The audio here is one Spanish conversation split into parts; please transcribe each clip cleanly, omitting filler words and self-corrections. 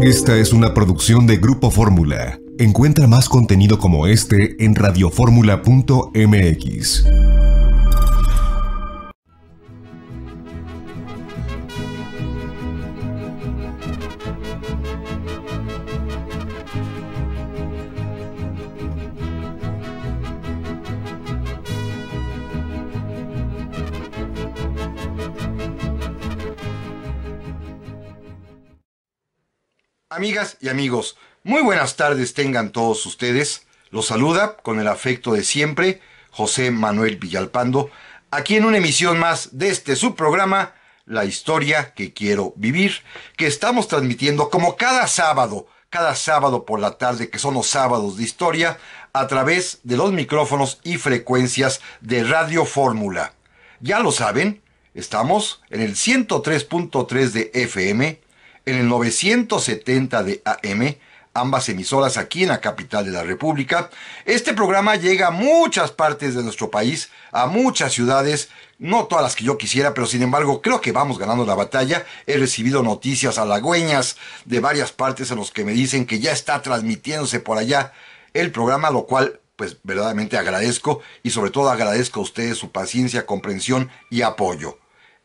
Esta es una producción de Grupo Fórmula. Encuentra más contenido como este en radioformula.mx. Amigas y amigos, muy buenas tardes tengan todos ustedes. Los saluda con el afecto de siempre José Manuel Villalpando, aquí en una emisión más de este subprograma, La Historia que Quiero Vivir, que estamos transmitiendo como cada sábado por la tarde, que son los sábados de historia, a través de los micrófonos y frecuencias de Radio Fórmula. Ya lo saben, estamos en el 103.3 de FM, en el 970 de AM, ambas emisoras aquí en la capital de la República. Este programa llega a muchas partes de nuestro país, a muchas ciudades, no todas las que yo quisiera, pero sin embargo creo que vamos ganando la batalla. He recibido noticias halagüeñas de varias partes en los que me dicen que ya está transmitiéndose por allá el programa, lo cual pues verdaderamente agradezco, y sobre todo agradezco a ustedes su paciencia, comprensión y apoyo.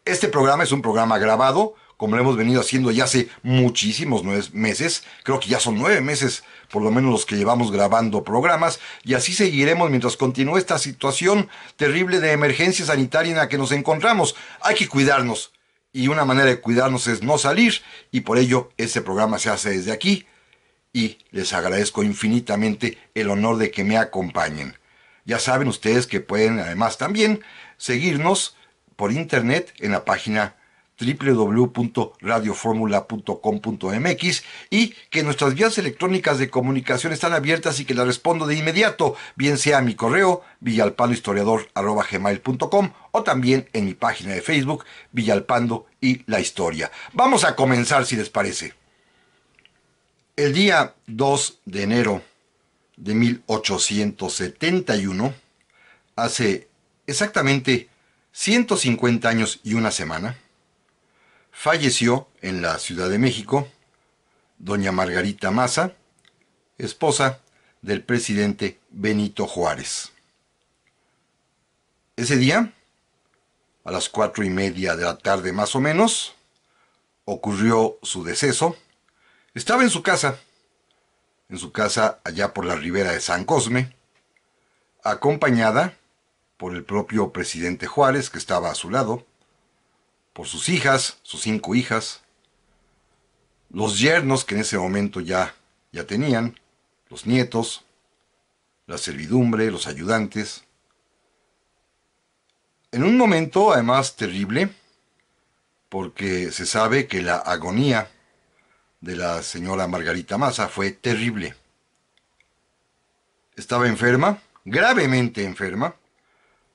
Este programa es un programa grabado, como lo hemos venido haciendo ya hace muchísimos meses, creo que ya son 9 meses por lo menos los que llevamos grabando programas, y así seguiremos mientras continúe esta situación terrible de emergencia sanitaria en la que nos encontramos. Hay que cuidarnos, y una manera de cuidarnos es no salir, y por ello este programa se hace desde aquí, y les agradezco infinitamente el honor de que me acompañen. Ya saben ustedes que pueden además también seguirnos por internet en la página www.radioformula.com.mx, y que nuestras vías electrónicas de comunicación están abiertas y que las respondo de inmediato, bien sea a mi correo villalpandohistoriador@gmail.com o también en mi página de Facebook Villalpando y la Historia. Vamos a comenzar, si les parece. El día 2 de enero de 1871, hace exactamente 150 años y una semana, falleció en la Ciudad de México doña Margarita Maza, esposa del presidente Benito Juárez. Ese día, a las 4:30 de la tarde más o menos, ocurrió su deceso. Estaba en su casa allá por la ribera de San Cosme, acompañada por el propio presidente Juárez, que estaba a su lado, por sus hijas, sus 5 hijas, los yernos que en ese momento ya tenían, los nietos, la servidumbre, los ayudantes. En un momento además terrible, porque se sabe que la agonía de la señora Margarita Maza fue terrible. Estaba enferma, gravemente enferma,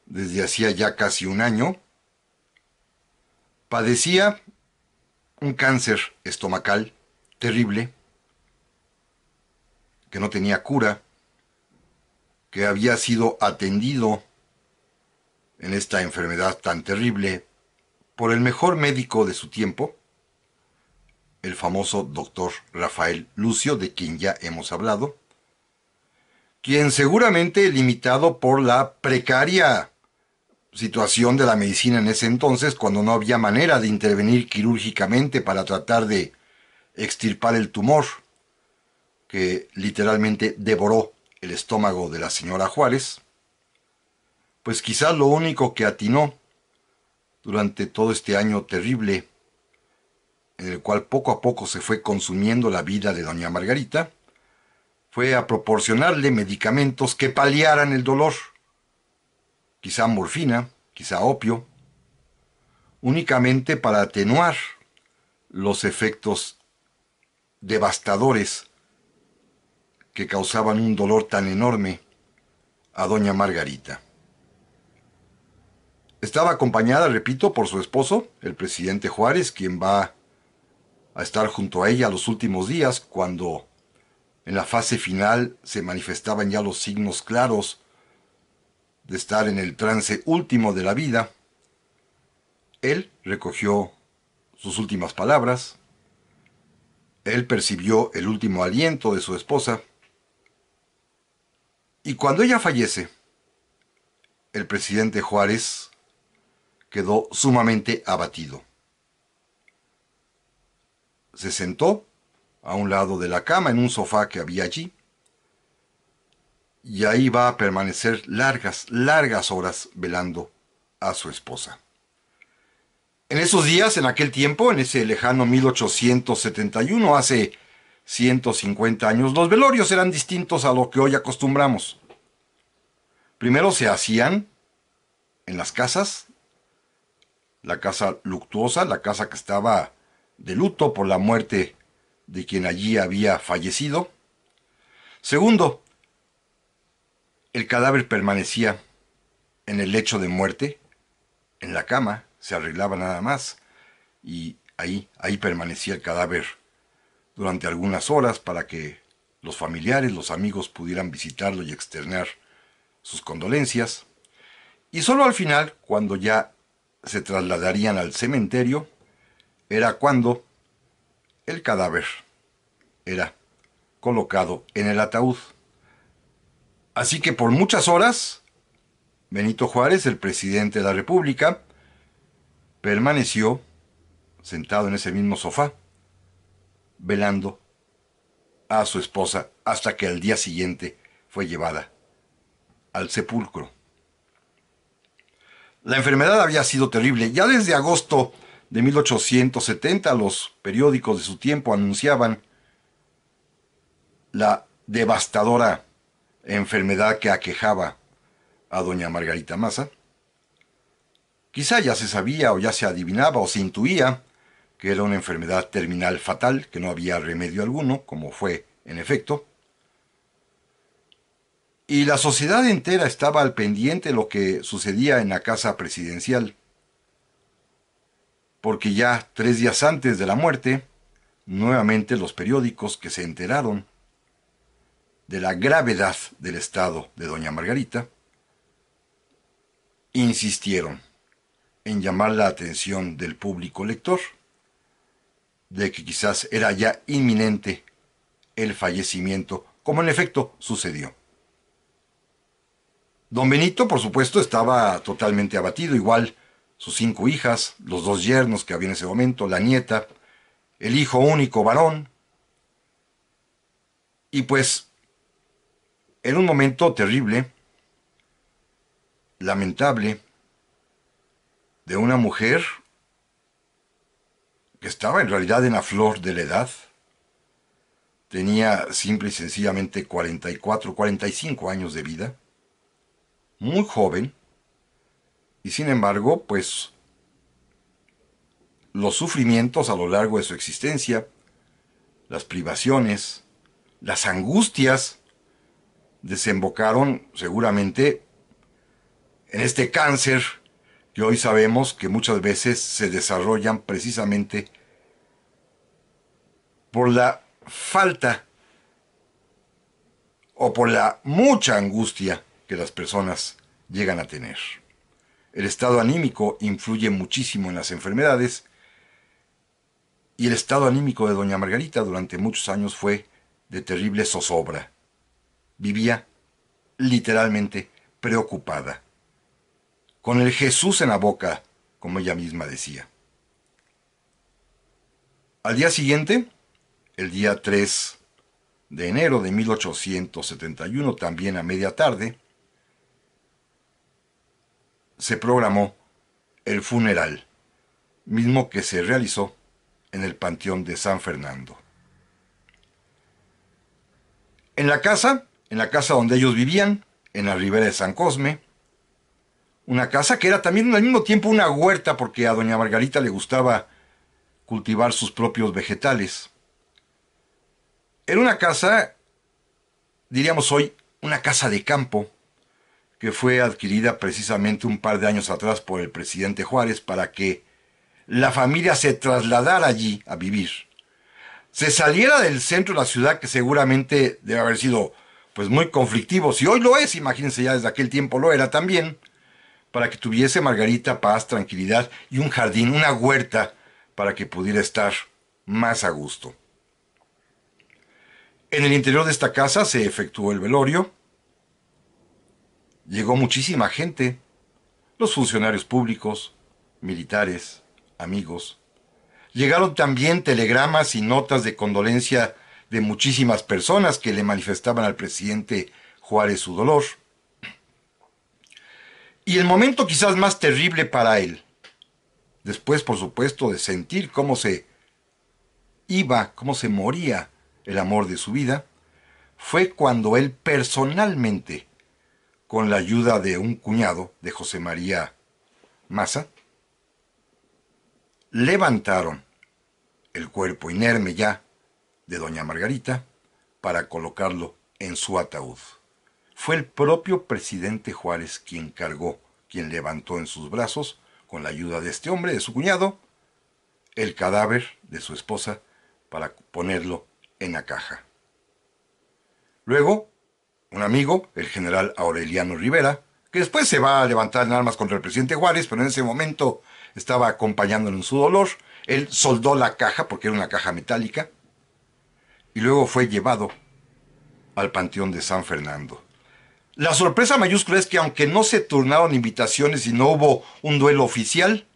desde hacía ya casi un año. Padecía un cáncer estomacal terrible, que no tenía cura, que había sido atendido en esta enfermedad tan terrible por el mejor médico de su tiempo, el famoso doctor Rafael Lucio, de quien ya hemos hablado, quien seguramente, limitado por la precaria situación de la medicina en ese entonces, cuando no había manera de intervenir quirúrgicamente para tratar de extirpar el tumor que literalmente devoró el estómago de la señora Juárez, pues quizá lo único que atinó durante todo este año terrible, en el cual poco a poco se fue consumiendo la vida de doña Margarita, fue a proporcionarle medicamentos que paliaran el dolor. Quizá morfina, quizá opio, únicamente para atenuar los efectos devastadores que causaban un dolor tan enorme a doña Margarita. Estaba acompañada, repito, por su esposo, el presidente Juárez, quien va a estar junto a ella los últimos días, cuando en la fase final se manifestaban ya los signos claros de estar en el trance último de la vida. Él recogió sus últimas palabras. él percibió el último aliento de su esposa. Y cuando ella fallece, el presidente Juárez quedó sumamente abatido. Se sentó a un lado de la cama en un sofá que había allí, y ahí va a permanecer largas horas velando a su esposa. En esos días, en aquel tiempo, en ese lejano 1871, hace 150 años, los velorios eran distintos a lo que hoy acostumbramos. Primero se hacían en las casas, la casa luctuosa, la casa que estaba de luto por la muerte de quien allí había fallecido. Segundo, el cadáver permanecía en el lecho de muerte, en la cama, se arreglaba nada más, y ahí permanecía el cadáver durante algunas horas para que los familiares, los amigos pudieran visitarlo y externar sus condolencias. Y solo al final, cuando ya se trasladarían al cementerio, era cuando el cadáver era colocado en el ataúd. Así que por muchas horas, Benito Juárez, el presidente de la República, permaneció sentado en ese mismo sofá, velando a su esposa hasta que al día siguiente fue llevada al sepulcro. La enfermedad había sido terrible. Ya desde agosto de 1870 los periódicos de su tiempo anunciaban la devastadora enfermedad que aquejaba a doña Margarita Maza. Quizá ya se sabía o ya se adivinaba o se intuía que era una enfermedad terminal fatal, que no había remedio alguno, como fue en efecto. Y la sociedad entera estaba al pendiente de lo que sucedía en la casa presidencial, porque ya 3 días antes de la muerte, nuevamente los periódicos que se enteraron de la gravedad del estado de doña Margarita, insistieron en llamar la atención del público lector de que quizás era ya inminente el fallecimiento, como en efecto sucedió. Don Benito, por supuesto, estaba totalmente abatido, igual sus 5 hijas, los 2 yernos que había en ese momento, la nieta, el hijo único varón, y pues, en un momento terrible, lamentable, de una mujer que estaba en realidad en la flor de la edad, tenía simple y sencillamente 44, 45 años de vida, muy joven, y sin embargo, pues, los sufrimientos a lo largo de su existencia, las privaciones, las angustias, desembocaron seguramente en este cáncer que hoy sabemos que muchas veces se desarrollan precisamente por la falta o por la mucha angustia que las personas llegan a tener. El estado anímico influye muchísimo en las enfermedades, y el estado anímico de doña Margarita durante muchos años fue de terrible zozobra. Vivía literalmente preocupada, con el Jesús en la boca, como ella misma decía. Al día siguiente, el día 3 de enero de 1871, también a media tarde, se programó el funeral, mismo que se realizó en el Panteón de San Fernando. En la casa donde ellos vivían, en la ribera de San Cosme, una casa que era también al mismo tiempo una huerta, porque a doña Margarita le gustaba cultivar sus propios vegetales. Era una casa, diríamos hoy, una casa de campo, que fue adquirida precisamente un par de años atrás por el presidente Juárez para que la familia se trasladara allí a vivir. Se saliera del centro de la ciudad, que seguramente debe haber sido pues muy conflictivo. Si hoy lo es, imagínense, ya desde aquel tiempo lo era también, para que tuviese Margarita paz, tranquilidad y un jardín, una huerta, para que pudiera estar más a gusto. En el interior de esta casa se efectuó el velorio. Llegó muchísima gente, los funcionarios públicos, militares, amigos. Llegaron también telegramas y notas de condolencia de muchísimas personas que le manifestaban al presidente Juárez su dolor. Y el momento quizás más terrible para él, después por supuesto de sentir cómo se iba, cómo se moría el amor de su vida, fue cuando él personalmente, con la ayuda de un cuñado de José María Maza, levantaron el cuerpo inerme ya de doña Margarita para colocarlo en su ataúd. Fue el propio presidente Juárez quien cargó, quien levantó en sus brazos, con la ayuda de este hombre, de su cuñado, el cadáver de su esposa para ponerlo en la caja. Luego, un amigo, el general Aureliano Rivera, que después se va a levantar en armas contra el presidente Juárez, pero en ese momento estaba acompañándolo en su dolor. Él soldó la caja, porque era una caja metálica, y luego fue llevado al Panteón de San Fernando. La sorpresa mayúscula es que aunque no se turnaron invitaciones y no hubo un duelo oficial,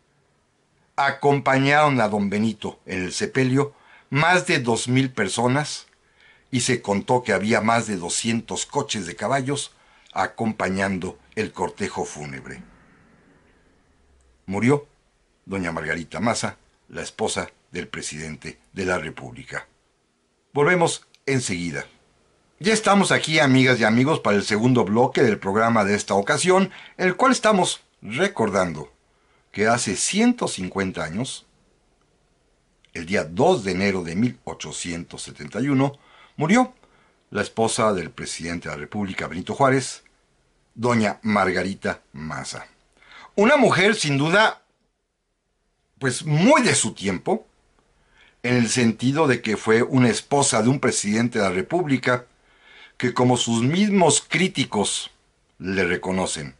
acompañaron a don Benito en el sepelio más de 2,000 personas y se contó que había más de 200 coches de caballos acompañando el cortejo fúnebre. Murió doña Margarita Maza, la esposa del presidente de la República. Volvemos enseguida. Ya estamos aquí, amigas y amigos, para el segundo bloque del programa de esta ocasión, el cual estamos recordando que hace 150 años, el día 2 de enero de 1871, murió la esposa del presidente de la República, Benito Juárez, doña Margarita Maza. Una mujer sin duda, pues muy de su tiempo, en el sentido de que fue una esposa de un presidente de la República, que como sus mismos críticos le reconocen,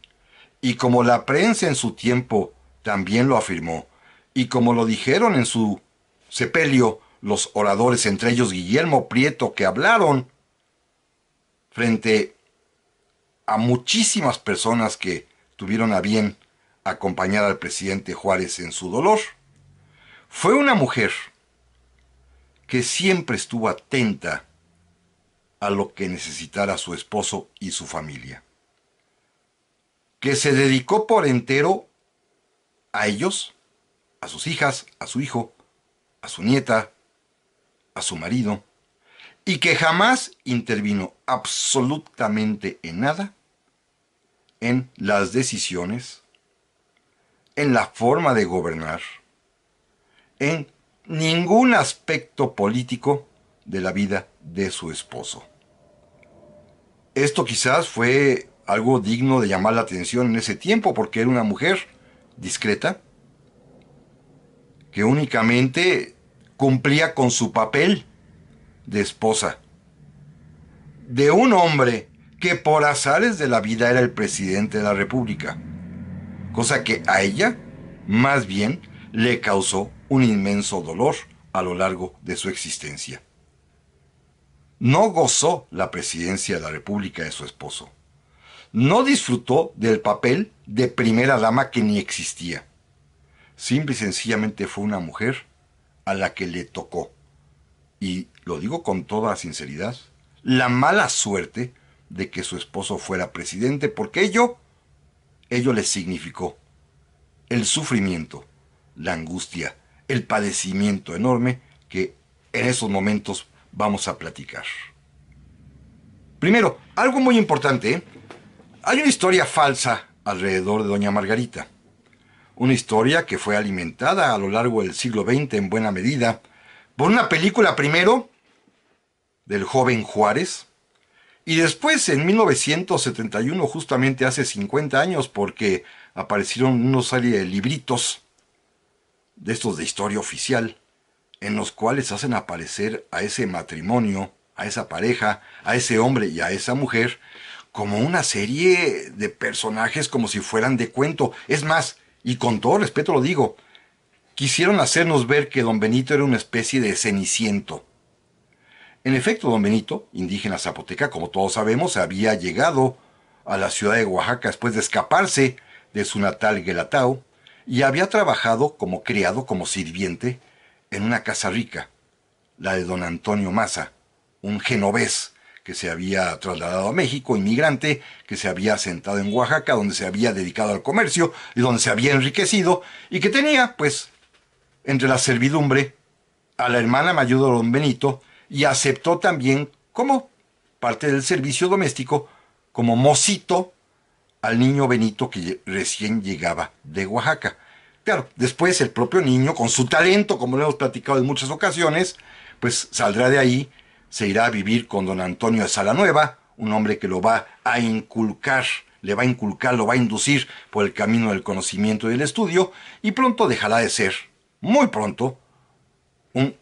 y como la prensa en su tiempo también lo afirmó, y como lo dijeron en su sepelio los oradores, entre ellos Guillermo Prieto, que hablaron frente a muchísimas personas que tuvieron a bien acompañar al presidente Juárez en su dolor, fue una mujer que siempre estuvo atenta a lo que necesitara su esposo y su familia, que se dedicó por entero a ellos, a sus hijas, a su hijo, a su nieta, a su marido, y que jamás intervino absolutamente en nada, en las decisiones, en la forma de gobernar, en ningún aspecto político de la vida de su esposo. Esto quizás fue algo digno de llamar la atención en ese tiempo, porque era una mujer discreta, que únicamente cumplía con su papel de esposa de un hombre que por azares de la vida era el presidente de la República, cosa que a ella más bien le causó un inmenso dolor a lo largo de su existencia. No gozó la presidencia de la República de su esposo. No disfrutó del papel de primera dama que ni existía. Simple y sencillamente fue una mujer a la que le tocó, y lo digo con toda sinceridad, la mala suerte de que su esposo fuera presidente, porque ello le significó el sufrimiento, la angustia, el padecimiento enorme que en esos momentos vamos a platicar. Primero, algo muy importante, ¿eh? Hay una historia falsa alrededor de doña Margarita. Una historia que fue alimentada a lo largo del siglo XX en buena medida por una película primero del joven Juárez y después en 1971, justamente hace 50 años, porque aparecieron una serie de libritos de estos de historia oficial en los cuales hacen aparecer a ese matrimonio, a esa pareja, a ese hombre y a esa mujer como una serie de personajes como si fueran de cuento. Es más, y con todo respeto lo digo, quisieron hacernos ver que don Benito era una especie de Ceniciento. En efecto, don Benito, indígena zapoteca, como todos sabemos, había llegado a la ciudad de Oaxaca después de escaparse de su natal Guelatao y había trabajado como criado, como sirviente, en una casa rica, la de don Antonio Maza, un genovés que se había trasladado a México, inmigrante, que se había asentado en Oaxaca, donde se había dedicado al comercio y donde se había enriquecido, y que tenía, pues, entre la servidumbre a la hermana mayor de don Benito, y aceptó también como parte del servicio doméstico, como mocito, al niño Benito que recién llegaba de Oaxaca. Claro, después el propio niño, con su talento, como lo hemos platicado en muchas ocasiones, pues saldrá de ahí, se irá a vivir con don Antonio de Salanueva, un hombre que lo va a inculcar, le va a inculcar, lo va a inducir por el camino del conocimiento y del estudio, y pronto dejará de ser, muy pronto, un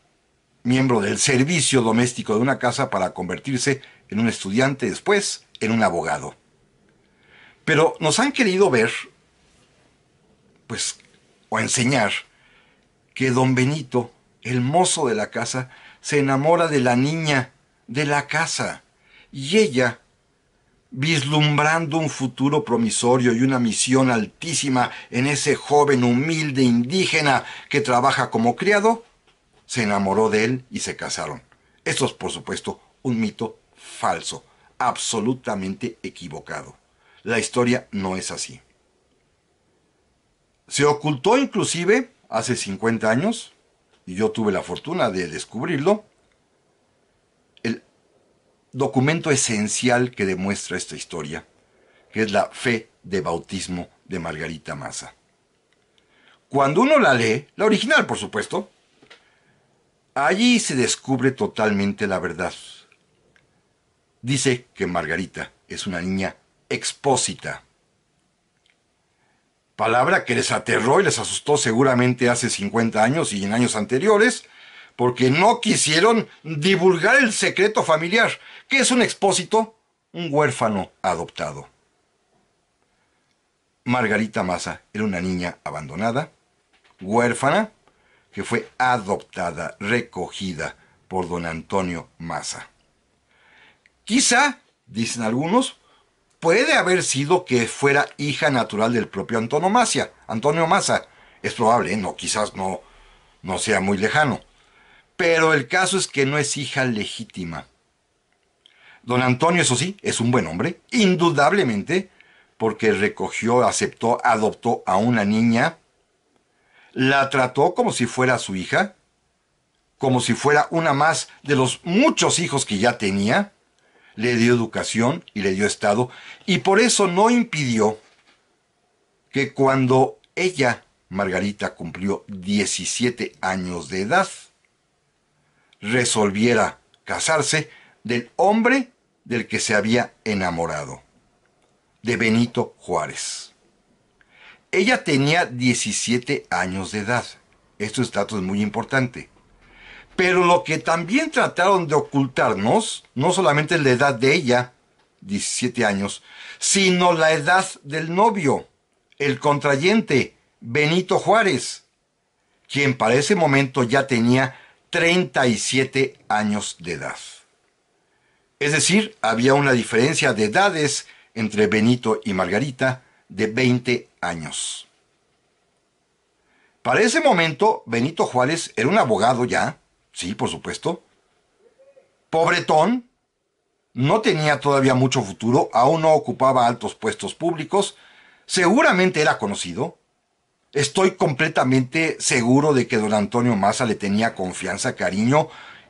miembro del servicio doméstico de una casa para convertirse en un estudiante, después en un abogado. Pero nos han querido ver, pues, o enseñar, que don Benito, el mozo de la casa, se enamora de la niña de la casa. Y ella, vislumbrando un futuro promisorio y una misión altísima en ese joven humilde indígena que trabaja como criado, se enamoró de él y se casaron. Esto es, por supuesto, un mito falso, absolutamente equivocado. La historia no es así. Se ocultó inclusive hace 50 años, y yo tuve la fortuna de descubrirlo, el documento esencial que demuestra esta historia, que es la fe de bautismo de Margarita Maza. Cuando uno la lee, la original por supuesto, allí se descubre totalmente la verdad. Dice que Margarita es una niña expósita, palabra que les aterró y les asustó seguramente hace 50 años y en años anteriores, porque no quisieron divulgar el secreto familiar. ¿Qué es un expósito? Un huérfano adoptado. Margarita Maza era una niña abandonada, huérfana, que fue adoptada, recogida por don Antonio Maza. Quizá, dicen algunos, puede haber sido que fuera hija natural del propio Antonio Maza. Es probable, no, quizás no sea muy lejano. Pero el caso es que no es hija legítima. Don Antonio, eso sí, es un buen hombre, indudablemente, porque recogió, aceptó, adoptó a una niña, la trató como si fuera su hija, como si fuera una más de los muchos hijos que ya tenía, le dio educación y le dio estado, y por eso no impidió que cuando ella, Margarita, cumplió 17 años de edad, resolviera casarse del hombre del que se había enamorado, de Benito Juárez. Ella tenía 17 años de edad. Estos datos es muy importante. Pero lo que también trataron de ocultarnos, no solamente la edad de ella, 17 años, sino la edad del novio, el contrayente, Benito Juárez, quien para ese momento ya tenía 37 años de edad. Es decir, había una diferencia de edades entre Benito y Margarita de 20 años. Para ese momento, Benito Juárez era un abogado ya, sí, por supuesto, pobretón, no tenía todavía mucho futuro, aún no ocupaba altos puestos públicos, seguramente era conocido. Estoy completamente seguro de que don Antonio Maza le tenía confianza, cariño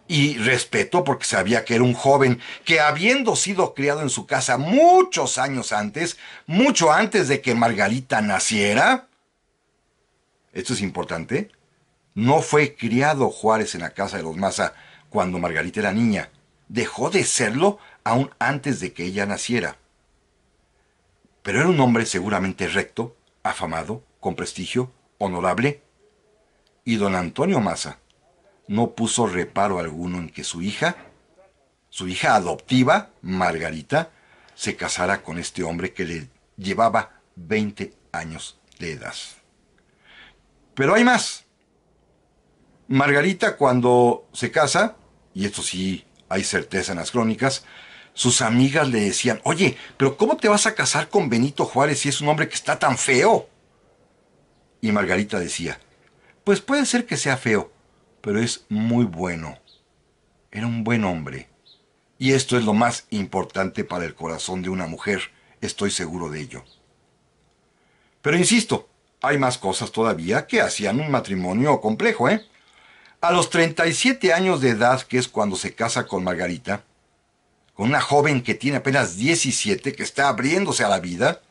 y respeto porque sabía que era un joven que, habiendo sido criado en su casa muchos años antes, mucho antes de que Margarita naciera, esto es importante, no fue criado Juárez en la casa de los Maza cuando Margarita era niña, dejó de serlo aún antes de que ella naciera. Pero era un hombre seguramente recto, afamado, con prestigio, honorable, y don Antonio Maza no puso reparo alguno en que su hija adoptiva, Margarita, se casara con este hombre que le llevaba 20 años de edad. Pero hay más. Margarita, cuando se casa, y esto sí hay certeza en las crónicas, sus amigas le decían, oye, pero ¿cómo te vas a casar con Benito Juárez si es un hombre que está tan feo? Y Margarita decía, pues puede ser que sea feo, pero es muy bueno. Era un buen hombre. Y esto es lo más importante para el corazón de una mujer, estoy seguro de ello. Pero insisto, hay más cosas todavía que hacían un matrimonio complejo, ¿eh? A los 37 años de edad, que es cuando se casa con Margarita, con una joven que tiene apenas 17, que está abriéndose a la vida,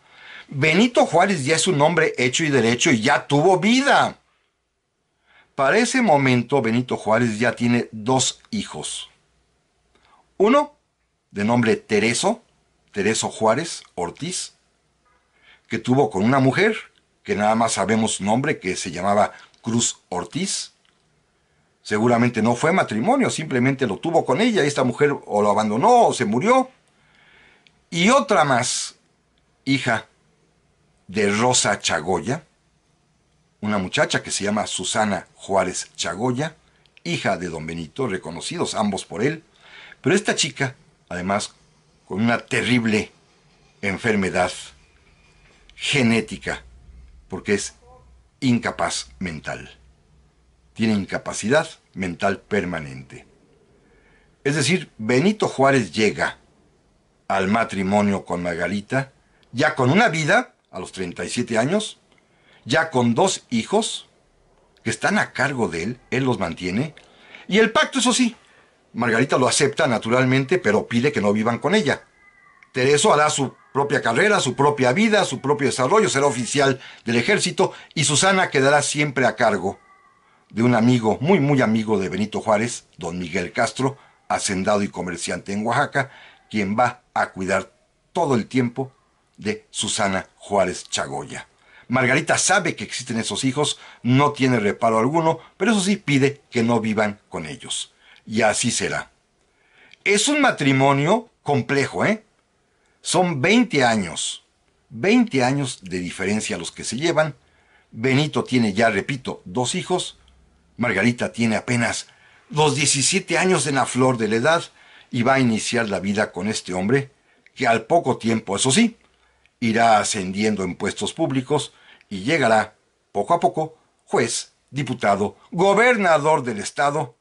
Benito Juárez ya es un hombre hecho y derecho y ya tuvo vida. Para ese momento, Benito Juárez ya tiene 2 hijos. Uno, de nombre Tereso Juárez Ortiz, que tuvo con una mujer, que nada más sabemos su nombre, que se llamaba Cruz Ortiz. Seguramente no fue matrimonio, simplemente lo tuvo con ella. Esta mujer o lo abandonó o se murió. Y otra más, hija de Rosa Chagoya, una muchacha que se llama Susana Juárez Chagoya, hija de don Benito, reconocidos ambos por él. Pero esta chica, además, con una terrible enfermedad genética, porque es incapaz mental. Tiene incapacidad mental permanente. Es decir, Benito Juárez llega al matrimonio con Margarita, ya con una vida, a los 37 años, ya con 2 hijos, que están a cargo de él los mantiene, y el pacto, eso sí, Margarita lo acepta naturalmente, pero pide que no vivan con ella. Tereso hará su propia carrera, su propia vida, su propio desarrollo, será oficial del ejército, y Susana quedará siempre a cargo de un amigo, muy muy amigo de Benito Juárez, don Miguel Castro, hacendado y comerciante en Oaxaca, quien va a cuidar todo el tiempo de Susana Juárez Chagoya. Margarita sabe que existen esos hijos, no tiene reparo alguno, pero eso sí pide que no vivan con ellos. Y así será. Es un matrimonio complejo, ¿eh? Son 20 años de diferencia los que se llevan. Benito tiene ya, repito, 2 hijos. Margarita tiene apenas los 17 años en la flor de la edad y va a iniciar la vida con este hombre que al poco tiempo, eso sí, irá ascendiendo en puestos públicos y llegará, poco a poco, juez, diputado, gobernador del estado,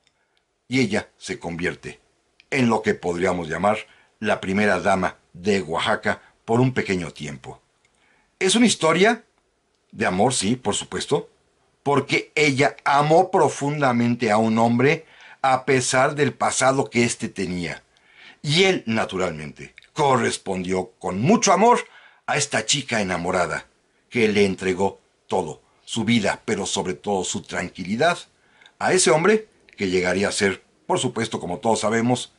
y ella se convierte en lo que podríamos llamar la primera dama de Oaxaca por un pequeño tiempo. Es una historia de amor, sí, por supuesto, porque ella amó profundamente a un hombre a pesar del pasado que éste tenía. Y él, naturalmente, correspondió con mucho amor a esta chica enamorada, que le entregó todo, su vida, pero sobre todo su tranquilidad, a ese hombre que llegaría a ser, por supuesto, como todos sabemos,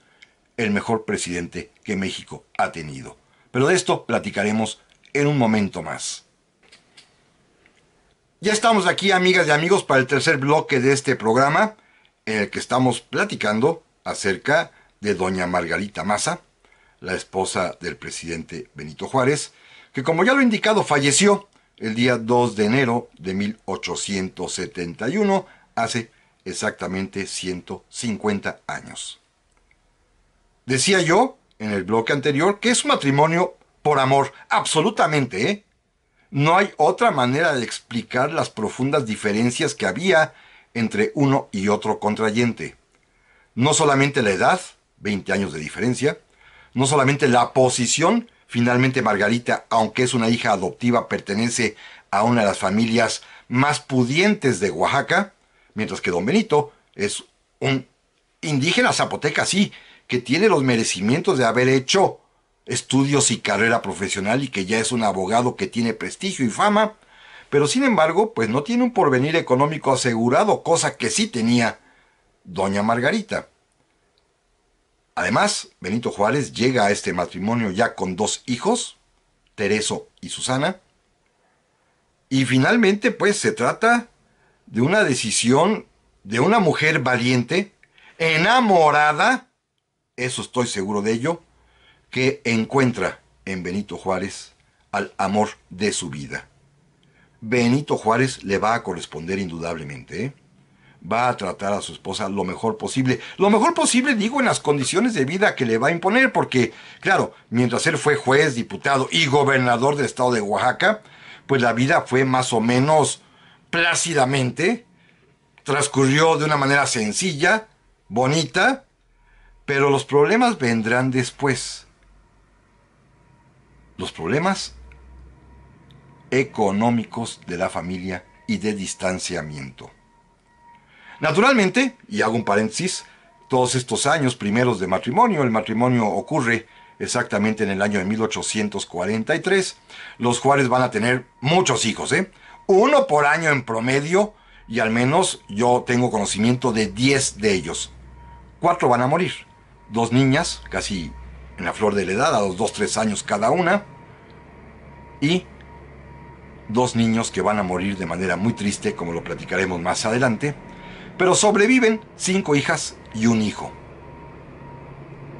el mejor presidente que México ha tenido. Pero de esto platicaremos en un momento más. Ya estamos aquí, amigas y amigos, para el tercer bloque de este programa, en el que estamos platicando acerca de doña Margarita Maza, la esposa del presidente Benito Juárez, que como ya lo he indicado, falleció el día 2 de enero de 1871, hace exactamente 150 años. Decía yo, en el bloque anterior, que es un matrimonio por amor, absolutamente, ¿eh? No hay otra manera de explicar las profundas diferencias que había entre uno y otro contrayente. No solamente la edad, 20 años de diferencia, no solamente la posición, finalmente Margarita, aunque es una hija adoptiva, pertenece a una de las familias más pudientes de Oaxaca, mientras que don Benito es un indígena zapoteca, sí, que tiene los merecimientos de haber hecho estudios y carrera profesional y que ya es un abogado que tiene prestigio y fama, pero sin embargo, pues no tiene un porvenir económico asegurado, cosa que sí tenía doña Margarita. Además, Benito Juárez llega a este matrimonio ya con 2 hijos, Tereso y Susana, y finalmente, pues se trata de una decisión de una mujer valiente, enamorada, eso estoy seguro de ello, que encuentra en Benito Juárez al amor de su vida. Benito Juárez le va a corresponder indudablemente, ¿eh? va a tratar a su esposa lo mejor posible. Lo mejor posible, digo, en las condiciones de vida que le va a imponer, porque, claro, mientras él fue juez, diputado y gobernador del estado de Oaxaca, pues la vida fue más o menos plácidamente, transcurrió de una manera sencilla, bonita, pero los problemas vendrán después. Los problemas económicos de la familia y de distanciamiento. Naturalmente, y hago un paréntesis, todos estos años primeros de matrimonio, el matrimonio ocurre exactamente en el año de 1843, los Juárez van a tener muchos hijos, uno por año en promedio, y al menos yo tengo conocimiento de 10 de ellos. 4 van a morir, 2 niñas, casi en la flor de la edad, a los 2-3 años cada una, y 2 niños que van a morir de manera muy triste, como lo platicaremos más adelante, pero sobreviven 5 hijas y un hijo.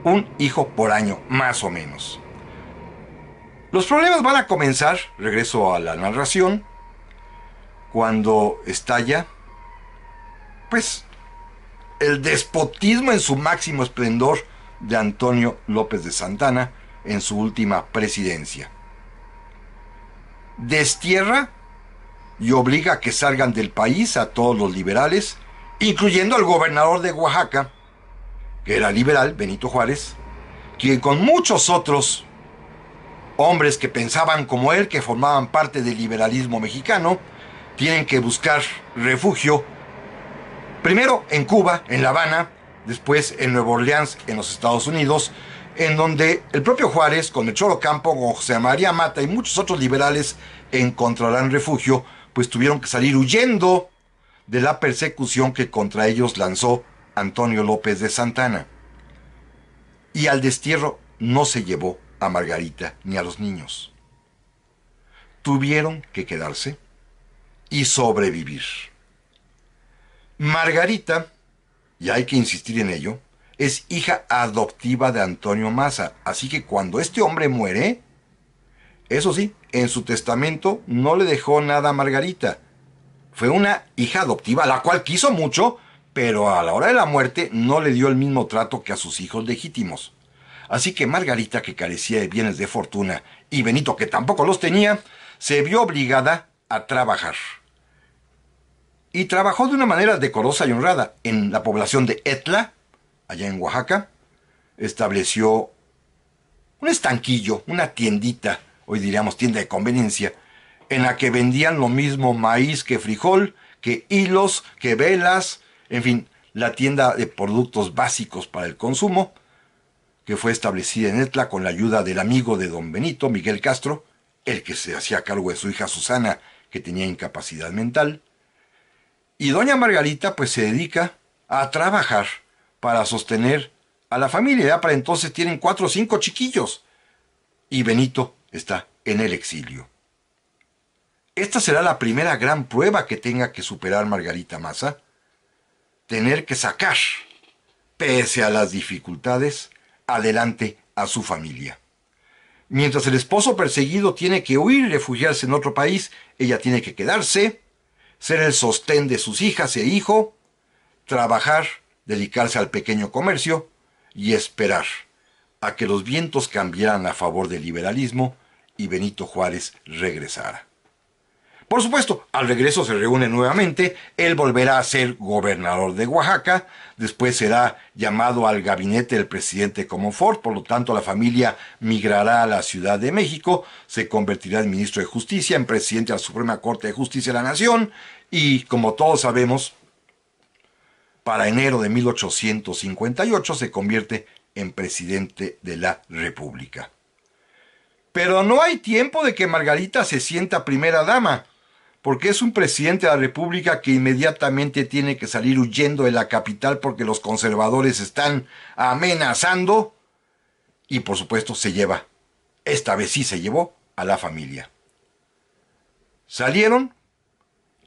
Un hijo por año, más o menos. Los problemas van a comenzar, regreso a la narración, cuando estalla, pues, el despotismo en su máximo esplendor de Antonio López de Santana en su última presidencia. Destierra y obliga a que salgan del país a todos los liberales, incluyendo al gobernador de Oaxaca, que era liberal, Benito Juárez, quien con muchos otros hombres que pensaban como él, que formaban parte del liberalismo mexicano, tienen que buscar refugio, primero en Cuba, en La Habana, después en Nueva Orleans, en los Estados Unidos, en donde el propio Juárez, con Melchor Ocampo, con José María Mata y muchos otros liberales encontrarán refugio, pues tuvieron que salir huyendo de la persecución que contra ellos lanzó Antonio López de Santana. Y al destierro no se llevó a Margarita ni a los niños. Tuvieron que quedarse y sobrevivir. Margarita, y hay que insistir en ello, es hija adoptiva de Antonio Maza, así que cuando este hombre muere, eso sí, en su testamento no le dejó nada a Margarita. Fue una hija adoptiva, la cual quiso mucho, pero a la hora de la muerte no le dio el mismo trato que a sus hijos legítimos. Así que Margarita, que carecía de bienes de fortuna, y Benito, que tampoco los tenía, se vio obligada a trabajar. Y trabajó de una manera decorosa y honrada. En la población de Etla, allá en Oaxaca, estableció un estanquillo, una tiendita, hoy diríamos tienda de conveniencia, en la que vendían lo mismo maíz que frijol, que hilos, que velas, en fin, la tienda de productos básicos para el consumo, que fue establecida en Etla con la ayuda del amigo de don Benito, Miguel Castro, el que se hacía cargo de su hija Susana, que tenía incapacidad mental. Y doña Margarita pues se dedica a trabajar para sostener a la familia. Ya para entonces tienen 4 o 5 chiquillos. Y Benito está en el exilio. Esta será la primera gran prueba que tenga que superar Margarita Maza. Tener que sacar, pese a las dificultades, adelante a su familia. Mientras el esposo perseguido tiene que huir y refugiarse en otro país, ella tiene que quedarse, ser el sostén de sus hijas e hijo, trabajar, dedicarse al pequeño comercio y esperar a que los vientos cambiaran a favor del liberalismo y Benito Juárez regresara. Por supuesto, al regreso se reúne nuevamente, él volverá a ser gobernador de Oaxaca, después será llamado al gabinete del presidente Comonfort, por lo tanto la familia migrará a la Ciudad de México, se convertirá en ministro de Justicia, en presidente de la Suprema Corte de Justicia de la Nación, y como todos sabemos, para enero de 1858 se convierte en presidente de la República. Pero no hay tiempo de que Margarita se sienta primera dama, porque es un presidente de la República que inmediatamente tiene que salir huyendo de la capital porque los conservadores están amenazando, y por supuesto se lleva, esta vez sí se llevó, a la familia. Salieron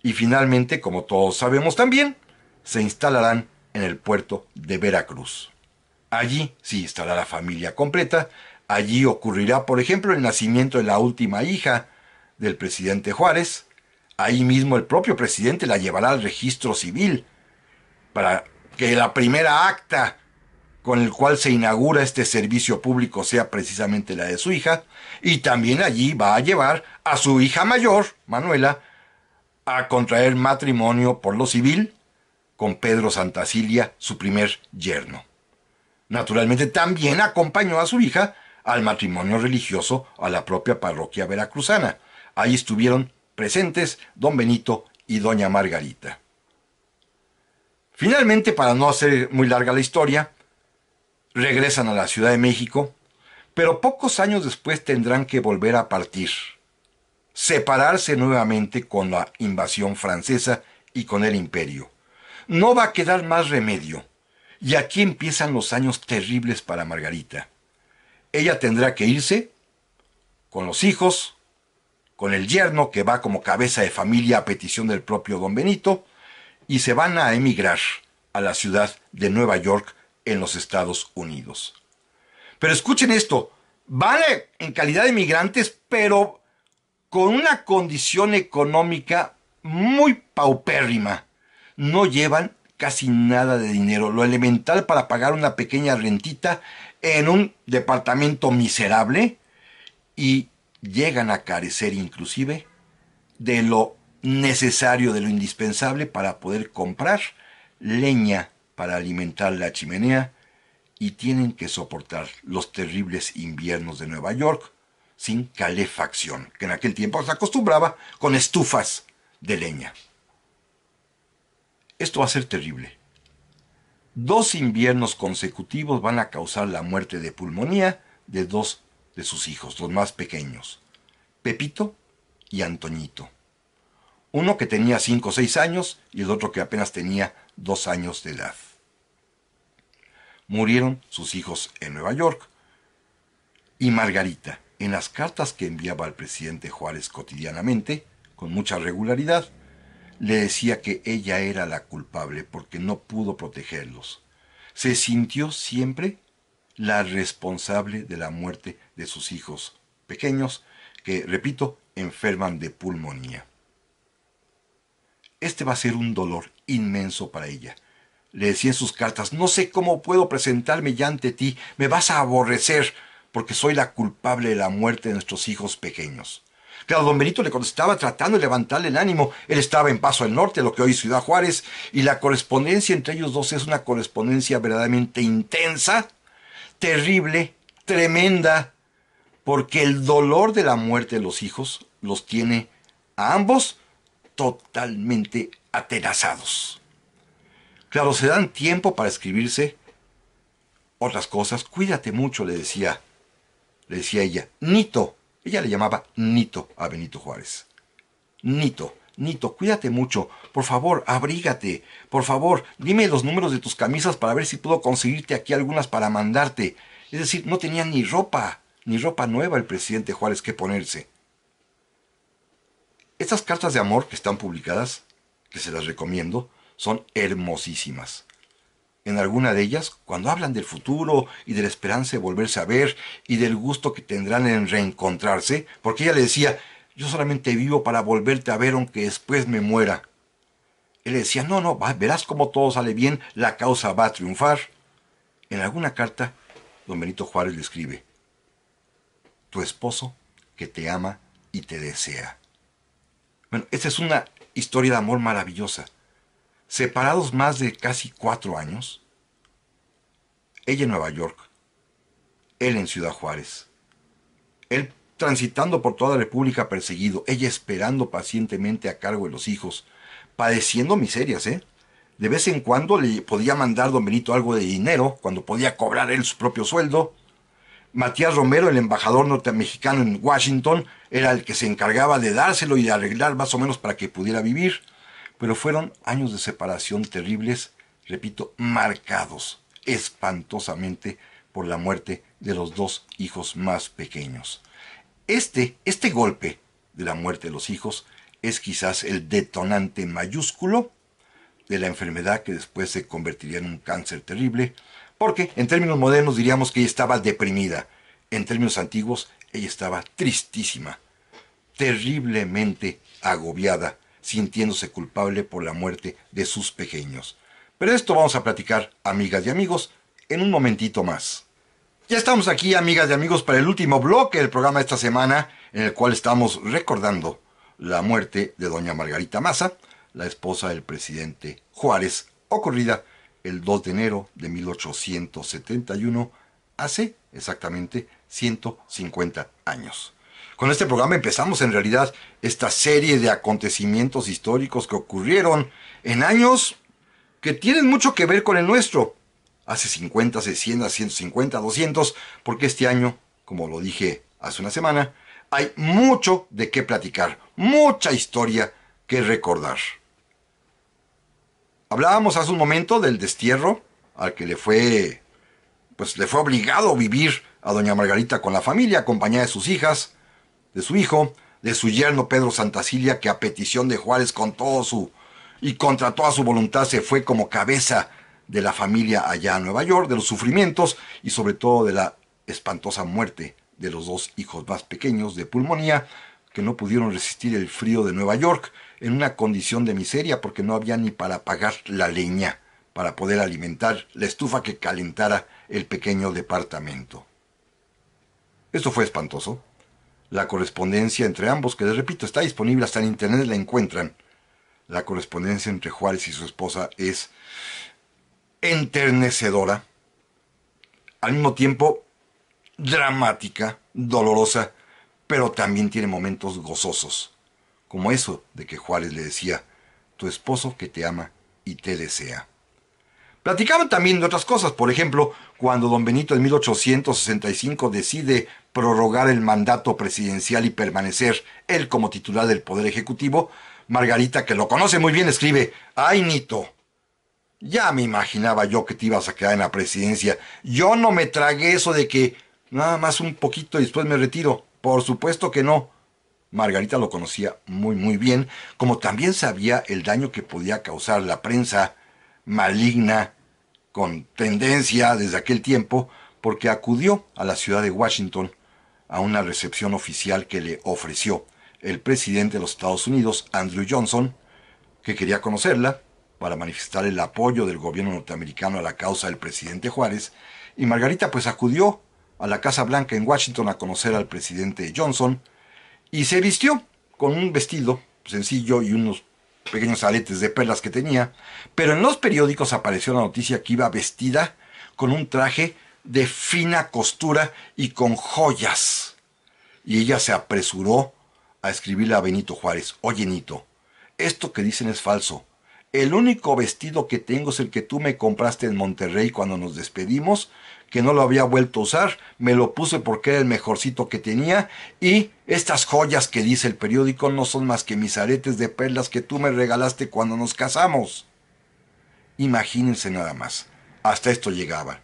y finalmente, como todos sabemos también, se instalarán en el puerto de Veracruz. Allí sí estará la familia completa. Allí ocurrirá, por ejemplo, el nacimiento de la última hija del presidente Juárez. Ahí mismo el propio presidente la llevará al registro civil para que la primera acta con el cual se inaugura este servicio público sea precisamente la de su hija, y también allí va a llevar a su hija mayor, Manuela, a contraer matrimonio por lo civil con Pedro Santacilia, su primer yerno. Naturalmente también acompañó a su hija al matrimonio religioso a la propia parroquia veracruzana. Ahí estuvieron presentes don Benito y doña Margarita. Finalmente, para no hacer muy larga la historia, regresan a la Ciudad de México, pero pocos años después tendrán que volver a partir, separarse nuevamente con la invasión francesa y con el imperio. No va a quedar más remedio, y aquí empiezan los años terribles para Margarita. Ella tendrá que irse con los hijos, con el yerno que va como cabeza de familia a petición del propio don Benito, y se van a emigrar a la ciudad de Nueva York en los Estados Unidos. Pero escuchen esto, van en calidad de migrantes, pero con una condición económica muy paupérrima. No llevan casi nada de dinero, lo elemental para pagar una pequeña rentita en un departamento miserable, y llegan a carecer inclusive de lo necesario, de lo indispensable para poder comprar leña para alimentar la chimenea, y tienen que soportar los terribles inviernos de Nueva York sin calefacción, que en aquel tiempo se acostumbraba con estufas de leña. Esto va a ser terrible. 2 inviernos consecutivos van a causar la muerte de pulmonía de 2 de sus hijos, los más pequeños, Pepito y Antoñito. Uno que tenía 5 o 6 años y el otro que apenas tenía 2 años de edad. Murieron sus hijos en Nueva York, y Margarita, en las cartas que enviaba al presidente Juárez cotidianamente, con mucha regularidad, le decía que ella era la culpable porque no pudo protegerlos. Se sintió siempre la responsable de la muerte de sus hijos pequeños, que, repito, enferman de pulmonía. Este va a ser un dolor inmenso para ella. Le decía en sus cartas: no sé cómo puedo presentarme ya ante ti, me vas a aborrecer, porque soy la culpable de la muerte de nuestros hijos pequeños. Claro, don Benito le contestaba tratando de levantarle el ánimo. Él estaba en Paso del Norte, lo que hoy es Ciudad Juárez, y la correspondencia entre ellos dos es una correspondencia verdaderamente intensa, terrible, tremenda, porque el dolor de la muerte de los hijos los tiene a ambos totalmente atenazados. Claro, se dan tiempo para escribirse otras cosas. Cuídate mucho, le decía ella. Nito, ella le llamaba Nito a Benito Juárez. Nito, cuídate mucho. Por favor, abrígate. Por favor, dime los números de tus camisas para ver si puedo conseguirte aquí algunas para mandarte. Es decir, no tenía ni ropa nueva el presidente Juárez que ponerse. Estas cartas de amor que están publicadas, que se las recomiendo, son hermosísimas. En alguna de ellas, cuando hablan del futuro y de la esperanza de volverse a ver y del gusto que tendrán en reencontrarse, porque ella le decía: yo solamente vivo para volverte a ver aunque después me muera. Él le decía: no, verás cómo todo sale bien, la causa va a triunfar. En alguna carta, don Benito Juárez le escribe: tu esposo que te ama y te desea. Bueno, esta es una historia de amor maravillosa. Separados más de casi 4 años, ella en Nueva York, él en Ciudad Juárez, él transitando por toda la República perseguido, ella esperando pacientemente a cargo de los hijos, padeciendo miserias, De vez en cuando le podía mandar don Benito algo de dinero, cuando podía cobrar él su propio sueldo. Matías Romero, el embajador norteamericano en Washington, era el que se encargaba de dárselo y de arreglar más o menos para que pudiera vivir. Pero fueron años de separación terribles, repito, marcados espantosamente por la muerte de los 2 hijos más pequeños. Este golpe de la muerte de los hijos es quizás el detonante mayúsculo de la enfermedad que después se convertiría en un cáncer terrible, porque en términos modernos diríamos que ella estaba deprimida. En términos antiguos, ella estaba tristísima, terriblemente agobiada, sintiéndose culpable por la muerte de sus pequeños. Pero esto vamos a platicar, amigas y amigos, en un momentito más. Ya estamos aquí, amigas y amigos, para el último bloque del programa de esta semana, en el cual estamos recordando la muerte de doña Margarita Maza, la esposa del presidente Juárez, ocurrida el 2 de enero de 1871, hace exactamente 150 años. Con este programa empezamos en realidad esta serie de acontecimientos históricos que ocurrieron en años que tienen mucho que ver con el nuestro. Hace 50, 60, 150, 200, porque este año, como lo dije hace una semana, hay mucho de qué platicar, mucha historia que recordar. Hablábamos hace un momento del destierro al que le fue obligado a vivir a doña Margarita con la familia, acompañada de sus hijas, de su hijo, de su yerno Pedro Santacilia, que a petición de Juárez y contra toda su voluntad se fue como cabeza de la familia allá a Nueva York, de los sufrimientos y sobre todo de la espantosa muerte de los dos hijos más pequeños de pulmonía, que no pudieron resistir el frío de Nueva York en una condición de miseria porque no había ni para pagar la leña para poder alimentar la estufa que calentara el pequeño departamento. Esto fue espantoso. La correspondencia entre ambos, que les repito, está disponible hasta en internet, la encuentran. La correspondencia entre Juárez y su esposa es enternecedora, al mismo tiempo dramática, dolorosa, pero también tiene momentos gozosos, como eso de que Juárez le decía: tu esposo que te ama y te desea. Platicaban también de otras cosas, por ejemplo, cuando don Benito en 1865 decide prorrogar el mandato presidencial y permanecer él como titular del Poder Ejecutivo, Margarita, que lo conoce muy bien, escribe: ay, Nito, ya me imaginaba yo que te ibas a quedar en la presidencia. Yo no me tragué eso de que nada más un poquito y después me retiro. Por supuesto que no. Margarita lo conocía muy muy bien, como también sabía el daño que podía causar la prensa maligna con tendencia desde aquel tiempo, porque acudió a la ciudad de Washington a una recepción oficial que le ofreció el presidente de los Estados Unidos, Andrew Johnson, que quería conocerla para manifestar el apoyo del gobierno norteamericano a la causa del presidente Juárez, y Margarita pues acudió a la Casa Blanca en Washington a conocer al presidente Johnson, y se vistió con un vestido sencillo y unos pequeños aretes de perlas que tenía, pero en los periódicos apareció la noticia que iba vestida con un traje de fina costura y con joyas. Y ella se apresuró a escribirle a Benito Juárez: oye, Nito, esto que dicen es falso. El único vestido que tengo es el que tú me compraste en Monterrey cuando nos despedimos, que no lo había vuelto a usar, me lo puse porque era el mejorcito que tenía, y estas joyas que dice el periódico no son más que mis aretes de perlas que tú me regalaste cuando nos casamos. Imagínense nada más, hasta esto llegaba,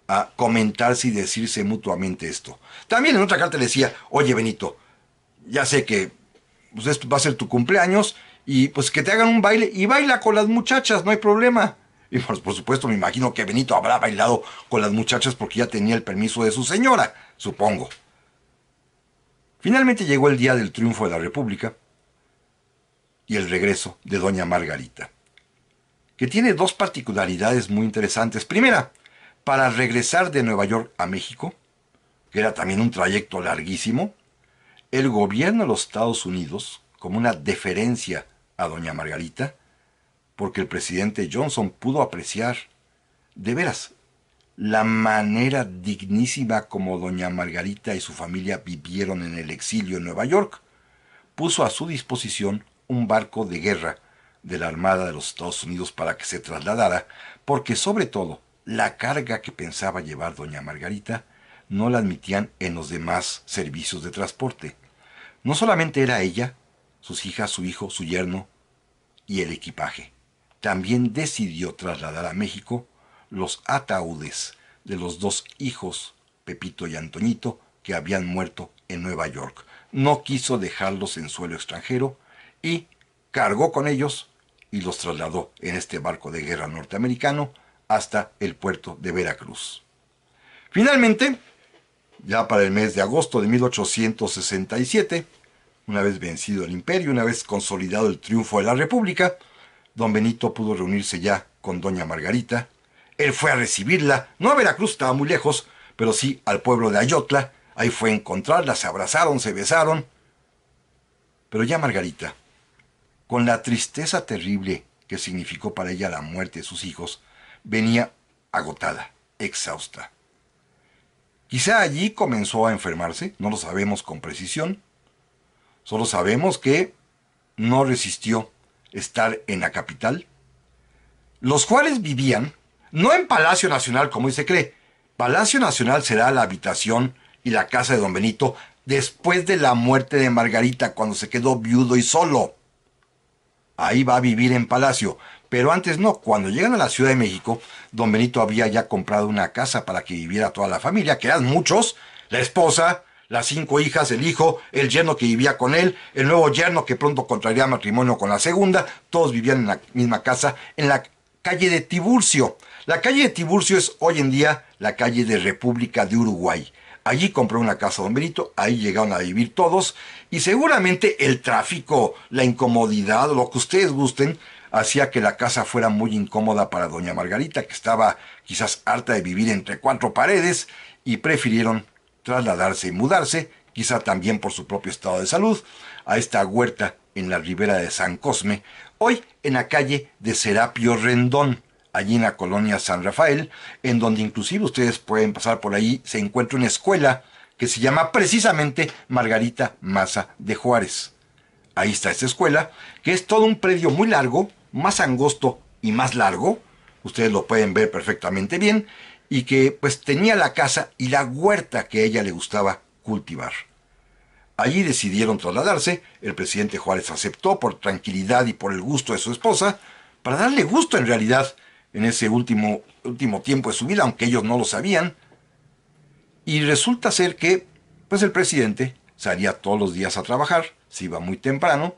a comentarse y decirse mutuamente esto. También en otra carta le decía: oye, Benito, ya sé que pues esto va a ser tu cumpleaños, y pues que te hagan un baile, y baila con las muchachas, no hay problema. Y por supuesto me imagino que Benito habrá bailado con las muchachas porque ya tenía el permiso de su señora, supongo. Finalmente llegó el día del triunfo de la República y el regreso de doña Margarita, que tiene dos particularidades muy interesantes. Primera, para regresar de Nueva York a México, que era también un trayecto larguísimo, el gobierno de los Estados Unidos, como una deferencia a doña Margarita, porque el presidente Johnson pudo apreciar, de veras, la manera dignísima como doña Margarita y su familia vivieron en el exilio en Nueva York, puso a su disposición un barco de guerra de la Armada de los Estados Unidos para que se trasladara, porque sobre todo la carga que pensaba llevar doña Margarita no la admitían en los demás servicios de transporte. No solamente era ella, sus hijas, su hijo, su yerno y el equipaje. También decidió trasladar a México los ataúdes de los dos hijos, Pepito y Antoñito, que habían muerto en Nueva York. No quiso dejarlos en suelo extranjero y cargó con ellos y los trasladó en este barco de guerra norteamericano hasta el puerto de Veracruz. Finalmente, ya para el mes de agosto de 1867, una vez vencido el imperio, una vez consolidado el triunfo de la República, don Benito pudo reunirse ya con doña Margarita. Él fue a recibirla, no a Veracruz, estaba muy lejos, pero sí al pueblo de Ayotla. Ahí fue a encontrarla, se abrazaron, se besaron. Pero ya Margarita, con la tristeza terrible que significó para ella la muerte de sus hijos, venía agotada, exhausta. Quizá allí comenzó a enfermarse, no lo sabemos con precisión. Solo sabemos que no resistió estar en la capital. Los Juárez vivían, no en Palacio Nacional como hoy se cree. Palacio Nacional será la habitación y la casa de don Benito después de la muerte de Margarita, cuando se quedó viudo y solo. Ahí va a vivir en Palacio. Pero antes no, cuando llegan a la Ciudad de México, don Benito había ya comprado una casa para que viviera toda la familia, que eran muchos, la esposa, las 5 hijas, el hijo, el yerno que vivía con él, el nuevo yerno que pronto contraería matrimonio con la segunda, todos vivían en la misma casa, en la calle de Tiburcio. La calle de Tiburcio es hoy en día la calle de República de Uruguay. Allí compró una casa don Benito, ahí llegaron a vivir todos, y seguramente el tráfico, la incomodidad, lo que ustedes gusten, hacía que la casa fuera muy incómoda para doña Margarita, que estaba quizás harta de vivir entre 4 paredes, y prefirieron trasladarse y mudarse, quizá también por su propio estado de salud, a esta huerta en la ribera de San Cosme, hoy en la calle de Serapio Rendón, allí en la colonia San Rafael, en donde inclusive ustedes pueden pasar por ahí, se encuentra una escuela que se llama precisamente Margarita Maza de Juárez. Ahí está esta escuela, que es todo un predio muy largo, más angosto y más largo, ustedes lo pueden ver perfectamente bien, y que pues tenía la casa y la huerta que a ella le gustaba cultivar. Allí decidieron trasladarse, el presidente Juárez aceptó por tranquilidad y por el gusto de su esposa, para darle gusto en realidad en ese último tiempo de su vida, aunque ellos no lo sabían. Y resulta ser que pues el presidente salía todos los días a trabajar, se iba muy temprano,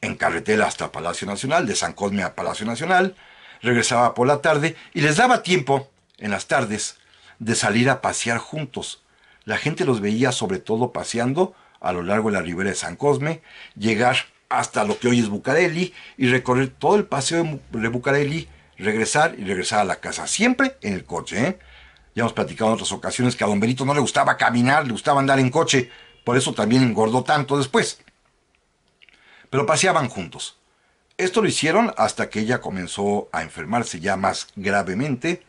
en carretera hasta Palacio Nacional, de San Cosme a Palacio Nacional, regresaba por la tarde y les daba tiempo, en las tardes, de salir a pasear juntos. La gente los veía sobre todo paseando a lo largo de la ribera de San Cosme, llegar hasta lo que hoy es Bucareli y recorrer todo el paseo de Bucareli, regresar y regresar a la casa, siempre en el coche, ¿eh? Ya hemos platicado en otras ocasiones que a don Benito no le gustaba caminar, le gustaba andar en coche, por eso también engordó tanto después. Pero paseaban juntos. Esto lo hicieron hasta que ella comenzó a enfermarse ya más gravemente.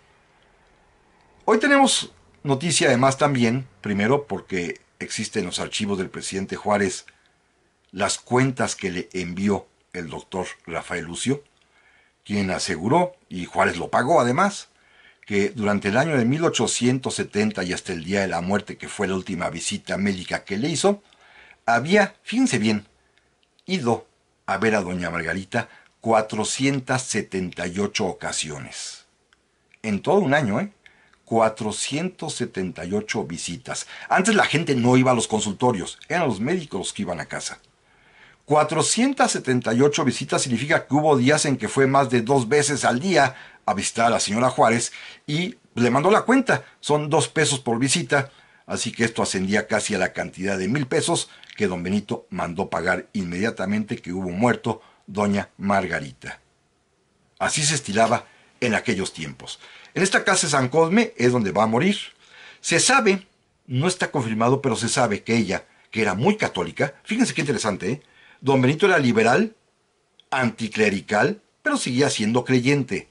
Hoy tenemos noticia además también, primero porque existen en los archivos del presidente Juárez las cuentas que le envió el doctor Rafael Lucio, quien aseguró, y Juárez lo pagó además, que durante el año de 1870 y hasta el día de la muerte, que fue la última visita médica que le hizo, había, fíjense bien, ido a ver a doña Margarita 478 ocasiones. En todo un año, 478 visitas. Antes la gente no iba a los consultorios, eran los médicos los que iban a casa. 478 visitas significa que hubo días en que fue más de 2 veces al día a visitar a la señora Juárez y le mandó la cuenta. Son 2 pesos por visita, así que esto ascendía casi a la cantidad de 1,000 pesos que don Benito mandó pagar inmediatamente que hubo muerto doña Margarita. Así se estilaba en aquellos tiempos. En esta casa de San Cosme es donde va a morir. Se sabe, no está confirmado, pero se sabe que ella, que era muy católica, fíjense qué interesante, don Benito era liberal, anticlerical, pero seguía siendo creyente.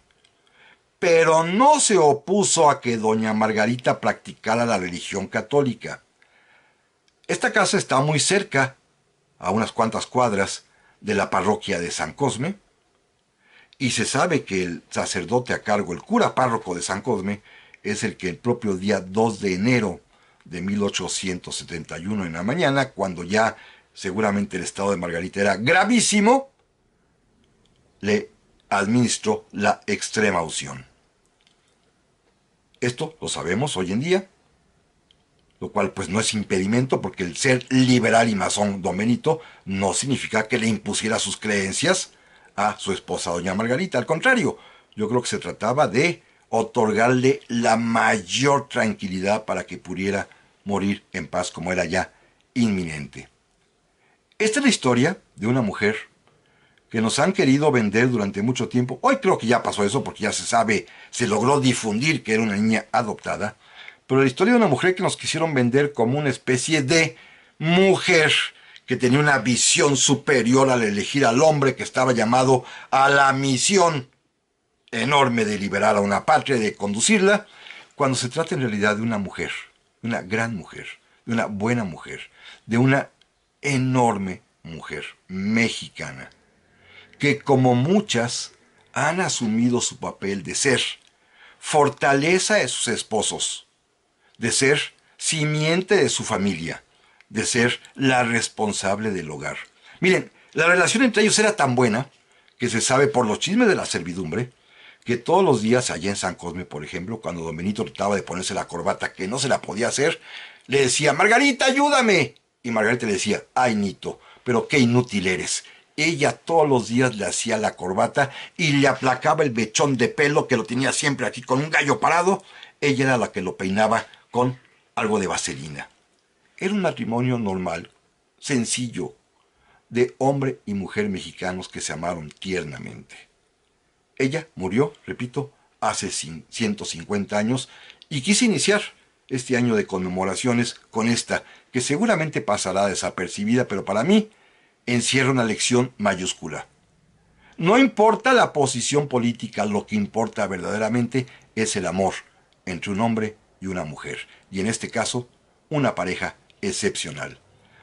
Pero no se opuso a que doña Margarita practicara la religión católica. Esta casa está muy cerca, a unas cuantas cuadras, de la parroquia de San Cosme, y se sabe que el sacerdote a cargo, el cura párroco de San Cosme, es el que el propio día 2 de enero de 1871 en la mañana, cuando ya seguramente el estado de Margarita era gravísimo, le administró la extrema unción. Esto lo sabemos hoy en día, lo cual pues no es impedimento, porque el ser liberal y masón don Benito no significa que le impusiera sus creencias a su esposa doña Margarita. Al contrario, yo creo que se trataba de otorgarle la mayor tranquilidad para que pudiera morir en paz, como era ya inminente. Esta es la historia de una mujer que nos han querido vender durante mucho tiempo. Hoy creo que ya pasó eso porque ya se sabe, se logró difundir que era una niña adoptada. Pero la historia de una mujer que nos quisieron vender como una especie de mujer que tenía una visión superior al elegir al hombre, que estaba llamado a la misión enorme de liberar a una patria y de conducirla, cuando se trata en realidad de una mujer, de una gran mujer, de una buena mujer, de una enorme mujer mexicana, que como muchas han asumido su papel de ser fortaleza de sus esposos, de ser simiente de su familia, de ser la responsable del hogar. Miren, la relación entre ellos era tan buena que se sabe por los chismes de la servidumbre que todos los días allá en San Cosme, por ejemplo, cuando don Benito trataba de ponerse la corbata que no se la podía hacer, le decía, Margarita, ayúdame. Y Margarita le decía, ay, Nito, pero qué inútil eres. Ella todos los días le hacía la corbata y le aplacaba el mechón de pelo que lo tenía siempre aquí con un gallo parado. Ella era la que lo peinaba con algo de vaselina. Era un matrimonio normal, sencillo, de hombre y mujer mexicanos que se amaron tiernamente. Ella murió, repito, hace 150 años y quise iniciar este año de conmemoraciones con esta, que seguramente pasará desapercibida, pero para mí encierra una lección mayúscula. No importa la posición política, lo que importa verdaderamente es el amor entre un hombre y una mujer, y en este caso, una pareja excepcional.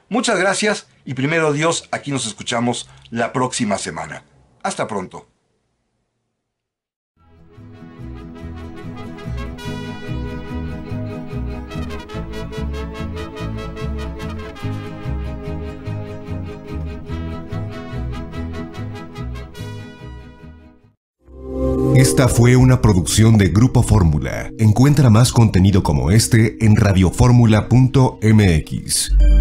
Muchas gracias y primero Dios, aquí nos escuchamos la próxima semana. Hasta pronto. Esta fue una producción de Grupo Fórmula. Encuentra más contenido como este en radioformula.mx.